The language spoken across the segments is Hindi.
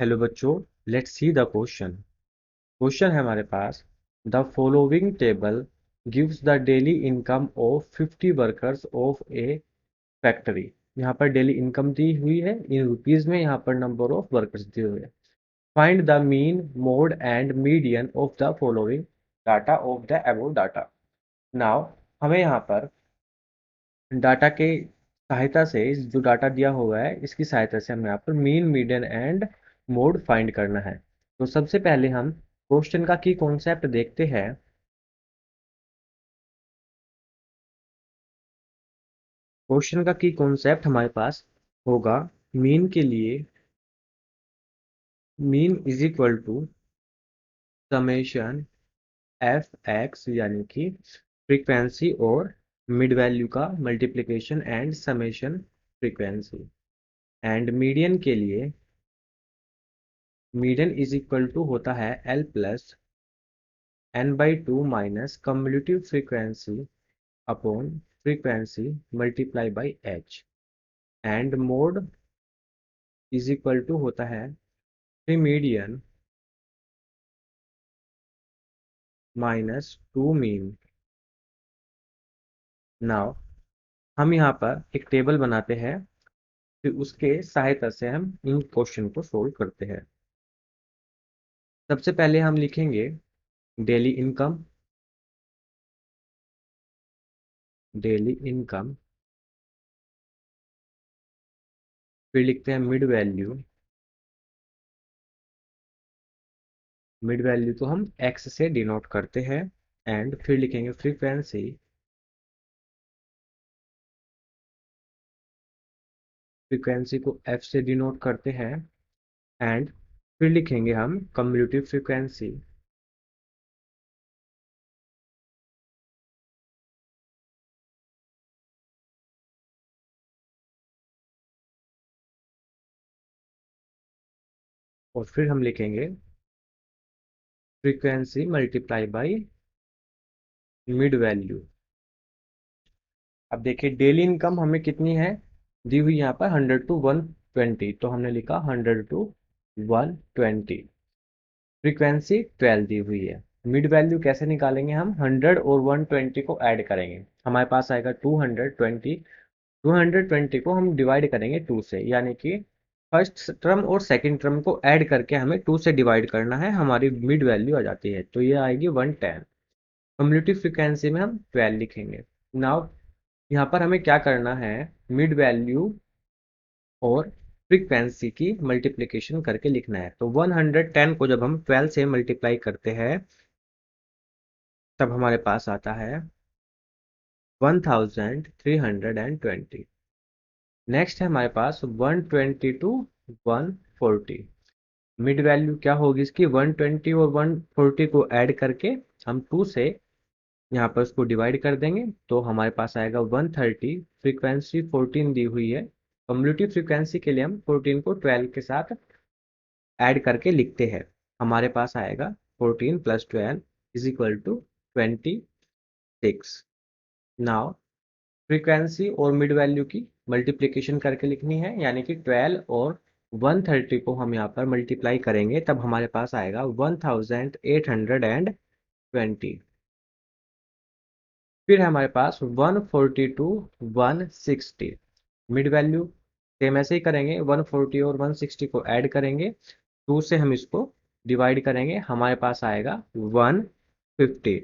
हेलो बच्चों, let's see the question. Question है हमारे पास, the following table gives the daily income of 50 workers of a factory. यहाँ पर डेली इनकम दी हुई है इन रुपीज में, यहाँ पर नंबर ऑफ वर्कर्स दिए हुए हैं। Find the mean, mode and median of the following data of the above data. Now हमें यहाँ पर डाटा के सहायता से, जो डाटा दिया हुआ है इसकी सहायता से हमें यहाँ पर mean, median and mode find करना है। तो सबसे पहले हम क्वेश्चन का की कॉन्सेप्ट देखते हैं। क्वेश्चन का की कॉन्सेप्ट हमारे पास होगा, मीन के लिए mean is equal to summation F X, यानी कि फ्रीक्वेंसी और मिड वैल्यू का multiplication and summation frequency. And median के लिए मीडियन इज इक्वल टू होता है L plus n/2 minus cumulative frequency upon frequency multiply by h। And mode is equal to होता है मीडियन माइनस 2 मीन। नाउ हम यहाँ पर एक टेबल बनाते हैं, फिर उसके सहायता से हम इन क्वेश्चन को सोल्व करते हैं। सबसे पहले हम लिखेंगे डेली इनकम। डेली इनकम, फिर लिखते हैं मिड वैल्यू। मिड वैल्यू को हम x से डिनोट करते हैं। एंड फिर लिखेंगे फ्रीक्वेंसी। फ्रीक्वेंसी को f से डिनोट करते हैं। एंड फिर लिखेंगे हम कम्युलेटिव फ्रीक्वेंसी। और फिर हम लिखेंगे frequency multiply by mid value. अब देखिए डेली इनकम हमें कितनी है दी हुई, यहाँ पर 100 to 120, तो हमने लिखा 100 to 120। फ्रीक्वेंसी 12 दी हुई है। मिड वैल्यू कैसे निकालेंगे, हम 100 और 120 को ऐड करेंगे, हमारे पास आएगा 220। 220 को हम डिवाइड करेंगे 2 से, यानी कि फर्स्ट टर्म और सेकंड टर्म को ऐड करके हमें 2 से डिवाइड करना है, हमारी मिड वैल्यू आ जाती है, तो ये आएगी 110। कम्युलेटिव फ्रीक्वेंसी में हम 12 लिखेंगे। नाउ यहाँ पर हमें क्या करना है, मिड वैल्यू और फ्रीक्वेंसी की मल्टीप्लिकेशन करके लिखना है। तो 110 को जब हम 12 से मल्टीप्लाई करते हैं तब हमारे पास आता है 1320। नेक्स्ट है हमारे पास 120 टू 140। मिड वैल्यू क्या होगी इसकी, 120 और 140 को ऐड करके हम 2 से यहाँ पर उसको डिवाइड कर देंगे, तो हमारे पास आएगा 130। फ्रीक्वेंसी 14 दी हुई है। कम्युलेटिव फ्रीक्वेंसी के लिए हम 14 को 12 के साथ ऐड करके लिखते हैं, हमारे पास आएगा 14 plus 12 is equal to 26। Now frequency और मिड वैल्यू की मल्टीप्लिकेशन करके लिखनी है, यानी कि 12 और 130 को हम यहाँ पर मल्टीप्लाई करेंगे, तब हमारे पास आएगा 1820। फिर है हमारे पास 140 टू 160। मिड वैल्यू सेम ऐसे ही करेंगे, 140 और 160 को ऐड करेंगे, 2 से हम इसको डिवाइड करेंगे, हमारे पास आएगा 150।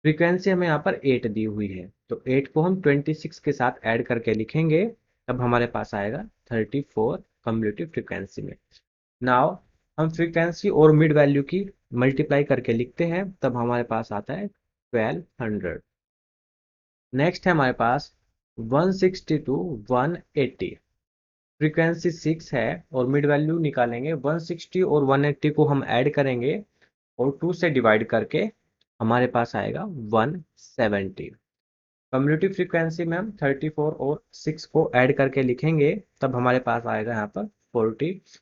फ्रीक्वेंसी हमें यहाँ पर 8 दी हुई है, तो 8 को हम 26 के साथ ऐड करके लिखेंगे, तब हमारे पास आएगा 34 कम्युलेटिव फ्रीक्वेंसी में। नाउ हम फ्रीक्वेंसी और मिड वैल्यू की मल्टीप्लाई करके लिखते हैं, तब हमारे पास आता है 1200। नेक्स्ट है हमारे पास 160 टू 180। फ्रीक्वेंसी 6 है और मिड वैल्यू निकालेंगे, 160 और 180 को हम ऐड करेंगे और 2 से डिवाइड करके हमारे पास आएगा 170। कम्युलेटिव फ्रीक्वेंसी में हम 34 और 6 को ऐड करके लिखेंगे, तब हमारे पास आएगा यहाँ पर 40।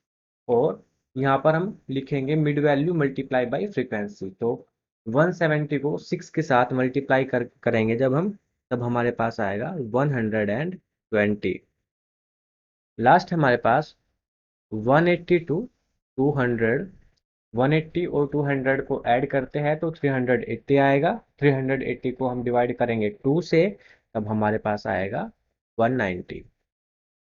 और यहाँ पर हम लिखेंगे mid value multiply by frequency, तो 170 को 6 के साथ मल्टीप्लाई करेंगे जब हम, तब हमारे पास आएगा 120। लास्ट हमारे पास 180 टू 200, 180 और 200 को ऐड करते हैं तो 380 आएगा। 380 को हम डिवाइड करेंगे 2 से, तब हमारे पास आएगा 190।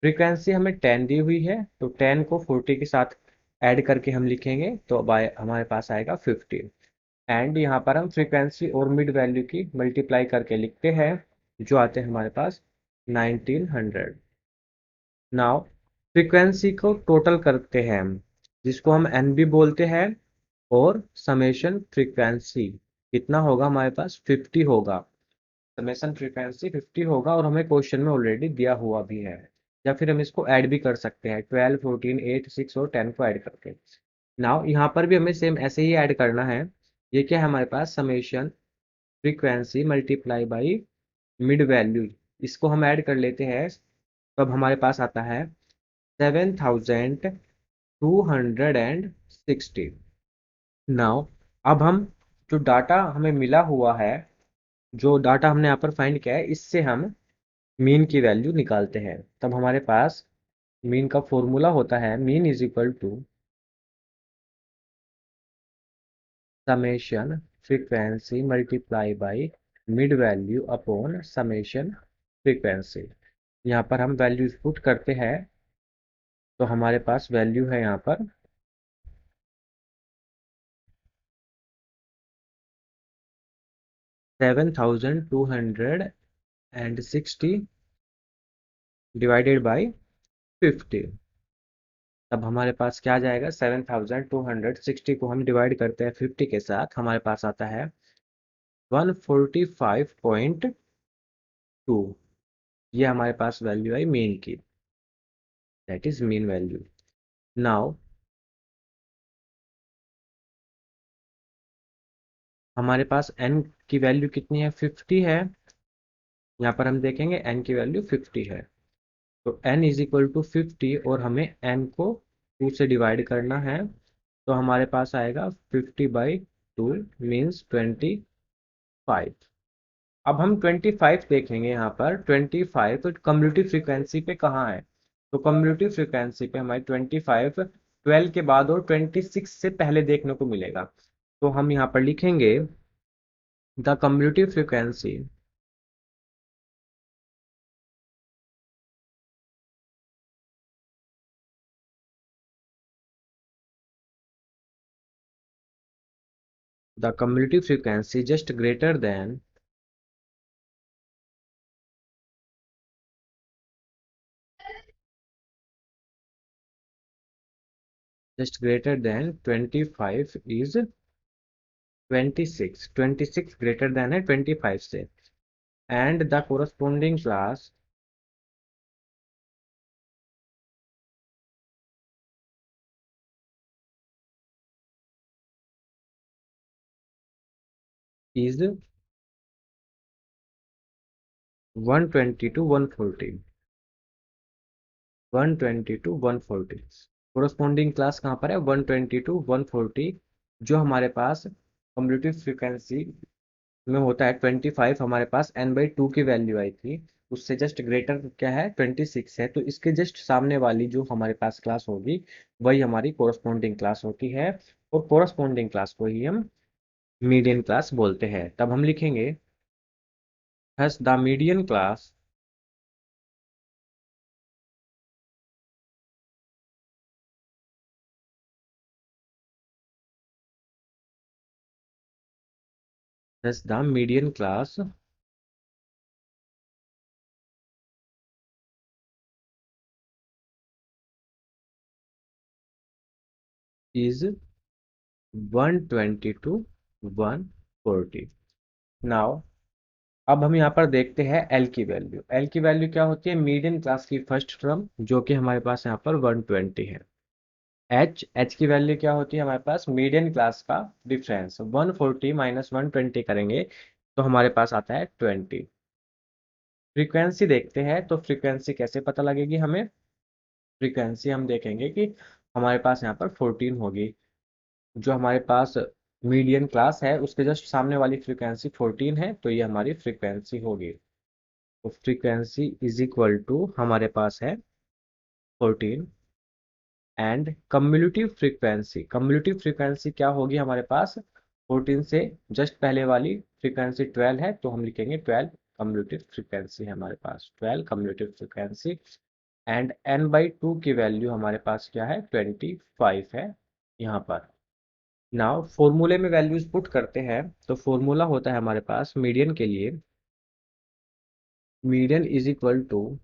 फ्रीक्वेंसी हमें 10 दी हुई है, तो 10 को 40 के साथ ऐड करके हम लिखेंगे तो अब हमारे पास आएगा 50। एंड यहाँ पर हम फ्रीक्वेंसी और मिड वैल्यू की मल्टीप्लाई करके लिखते हैं, जो आते हैं हमारे पास 1900। नाउ फ्रीक्वेंसी को टोटल करते हैं हम, जिसको हम एन बी बोलते हैं, और समेशन फ्रीक्वेंसी कितना होगा हमारे पास 50 होगा। समेशन फ्रीक्वेंसी 50 होगा और हमें क्वेश्चन में ऑलरेडी दिया हुआ भी है, या फिर हम इसको ऐड भी कर सकते हैं 12, 14, 8, 6 और 10 को ऐड करके। नाउ यहाँ पर भी हमें सेम ऐसे ही ऐड करना है। ये क्या है हमारे पास, summation frequency multiply by mid value, इसको हम ऐड कर लेते हैं, तब हमारे पास आता है 7260। नाउ अब हम जो डाटा हमें मिला हुआ है, जो डाटा हमने यहाँ पर फाइंड किया है, इससे हम मीन की वैल्यू निकालते हैं। तब हमारे पास मीन का फॉर्मूला होता है, mean is equal to summation frequency multiply by mid value upon summation frequency. यहाँ पर हम वैल्यूज पुट करते हैं, तो हमारे पास वैल्यू है यहाँ पर 7260 डिवाइडेड बाई 50। तब हमारे पास क्या आ जाएगा, 7260 को हम डिवाइड करते हैं 50 के साथ, हमारे पास आता है 145.2। ये हमारे पास वैल्यू आई मीन की, that is mean value. Now हमारे पास n की वैल्यू कितनी है, 50 है। यहाँ पर हम देखेंगे n की वैल्यू 50 है, तो n इज इक्वल टू 50 और हमें n को 2 से डिवाइड करना है, तो हमारे पास आएगा 50/2 मीन्स 25। अब हम 25 देखेंगे, यहाँ पर 25 कम्युलेटिव फ्रीक्वेंसी पे कहाँ है, तो कम्युलेटिव फ्रीक्वेंसी पे हमारी 25 12 के बाद और 26 से पहले देखने को मिलेगा। तो हम यहाँ पर लिखेंगे the cumulative frequency the cumulative frequency just greater than 25 is 26, 26 greater than है 25 से, and the corresponding class is 120 to 140, 120 to 140। Corresponding class कहाँ पर है, 120 टू 140। जो हमारे पास कम्युलेटिव फ्रीक्वेंसी में होता है 25, हमारे पास n/2 की वैल्यू आई थी, उससे जस्ट ग्रेटर क्या है 26 है, तो इसके जस्ट सामने वाली जो हमारे पास क्लास होगी वही हमारी कोरस्पॉन्डिंग क्लास होती है, और कोरस्पॉन्डिंग क्लास को ही हम मीडियन क्लास बोलते हैं। तब हम लिखेंगे thus the median class thus the median class is 120 to 140। Now अब हम यहाँ पर देखते हैं एल की वैल्यू। एल की वैल्यू क्या होती है, मीडियन क्लास की फर्स्ट टर्म, जो कि हमारे पास यहाँ पर 120 है। एच की वैल्यू क्या होती है हमारे पास, मीडियन क्लास का डिफरेंस, 140 माइनस 120 करेंगे तो हमारे पास आता है 20। फ्रीक्वेंसी देखते हैं, तो फ्रीक्वेंसी कैसे पता लगेगी हमें, फ्रीक्वेंसी हम देखेंगे कि हमारे पास यहाँ पर 14 होगी। जो हमारे पास मीडियन क्लास है उसके जस्ट सामने वाली फ्रीक्वेंसी 14 है, तो ये हमारी फ्रीक्वेंसी होगी। तो फ्रीक्वेंसी इज इक्वल टू हमारे पास है 14, एंड कम्युलेटिव फ्रीक्वेंसी क्या होगी हमारे पास, 14 से जस्ट पहले वाली फ्रीक्वेंसी 12 है, तो हम लिखेंगे 12 कम्युलेटिव फ्रीक्वेंसी है हमारे पास, 12 कम्युलेटिव फ्रीक्वेंसी। एंड n/2 की वैल्यू हमारे पास क्या है, 25 है यहाँ पर। नाउ फॉर्मूले में वैल्यूज पुट करते हैं, तो फॉर्मूला होता है हमारे पास मीडियन के लिए, median is equal to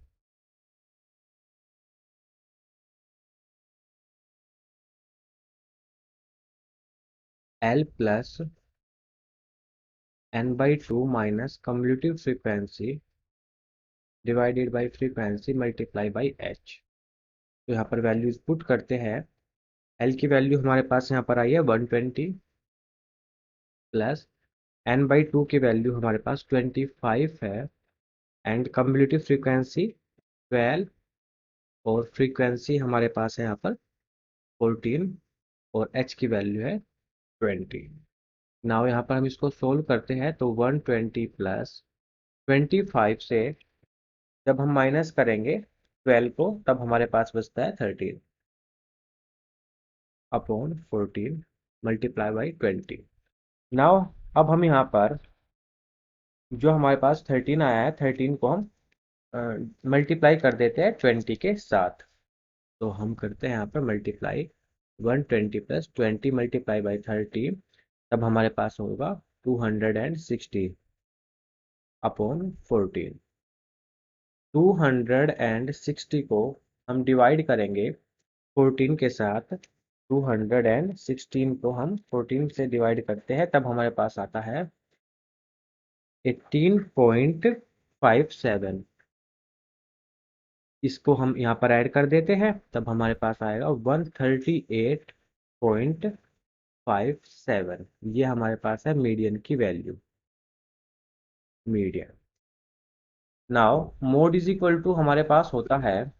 L plus n/2 minus cumulative frequency divided by frequency multiply by h। तो यहाँ पर वैल्यूज पुट करते हैं, L की वैल्यू हमारे पास यहाँ पर आई है 120 प्लस n/2 की वैल्यू हमारे पास 25 है, एंड कम्युलेटिव फ्रीक्वेंसी 12 और फ्रीक्वेंसी हमारे पास है यहाँ पर 14 और h की वैल्यू है 20। नाउ यहाँ पर हम इसको सोल्व करते हैं, तो 120 प्लस 25 से जब हम माइनस करेंगे 12 को, तब हमारे पास बचता है 13 अपॉन 14 मल्टीप्लाई बाई 20। नाउ अब हम यहाँ पर जो हमारे पास 13 आया है, 13 को हम मल्टीप्लाई कर देते हैं 20 के साथ। तो हम करते हैं यहाँ पर मल्टीप्लाई 120 प्लस 20 मल्टीप्लाई बाई 30, तब हमारे पास होगा 260 अपॉन 14। 260 को हम डिवाइड करेंगे 14 के साथ, 216 को हम 14 से डिवाइड करते हैं, तब हमारे पास आता है 18.57। इसको हम यहाँ पर ऐड कर देते हैं, तब हमारे पास आएगा 138.57। ये हमारे पास है मीडियन की value, median. Now mode is equal to हमारे पास होता है,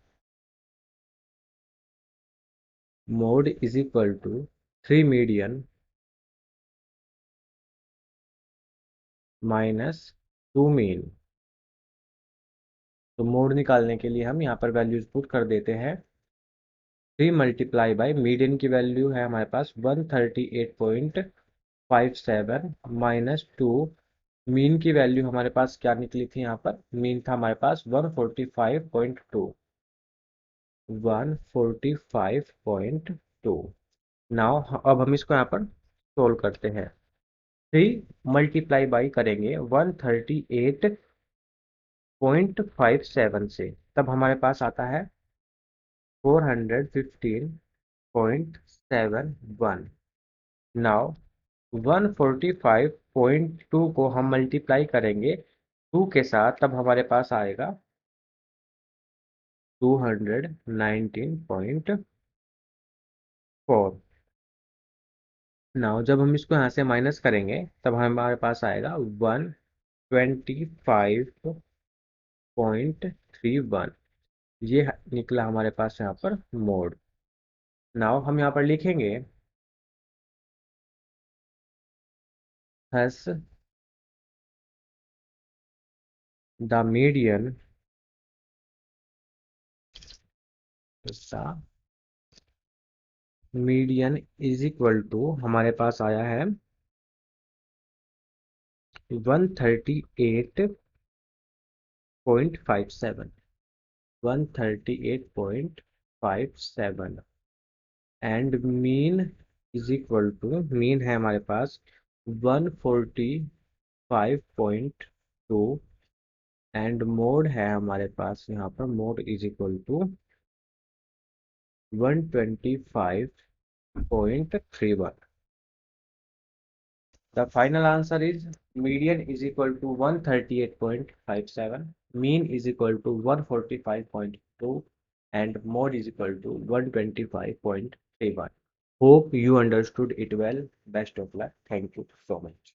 mode is equal to 3 median minus 2 mean. तो मोड निकालने के लिए हम यहाँ पर वैल्यूज पुट कर देते हैं, 3 मल्टीप्लाई बाई मीडियन की वैल्यू है हमारे पास 138.57 माइनस 2, मीन की वैल्यू हमारे पास क्या निकली थी, यहाँ पर मीन था हमारे पास 145.2, 145.2। नाउ अब हम इसको यहाँ पर सोल्व करते हैं, 3 मल्टीप्लाई बाई करेंगे 138.57 से, तब हमारे पास आता है 415.71। नाउ 145.2 को हम मल्टीप्लाई करेंगे 2 के साथ, तब हमारे पास आएगा 219.4। नाउ जब हम इसको यहाँ से माइनस करेंगे, तब हमारे पास आएगा 125.31। ये निकला हमारे पास यहाँ पर मोड। नाउ हम यहाँ पर लिखेंगे thus the median is equal to हमारे पास आया है 138.57, 138.57। And mean is equal to, mean है हमारे पास 145.2, एंड मोड है हमारे पास यहाँ पर, mode is equal to 125.31। The final answer is median is equal to 138.57, mean is equal to 145.2, and mode is equal to 125.31. Hope you understood it well. Best of luck. Thank you so much.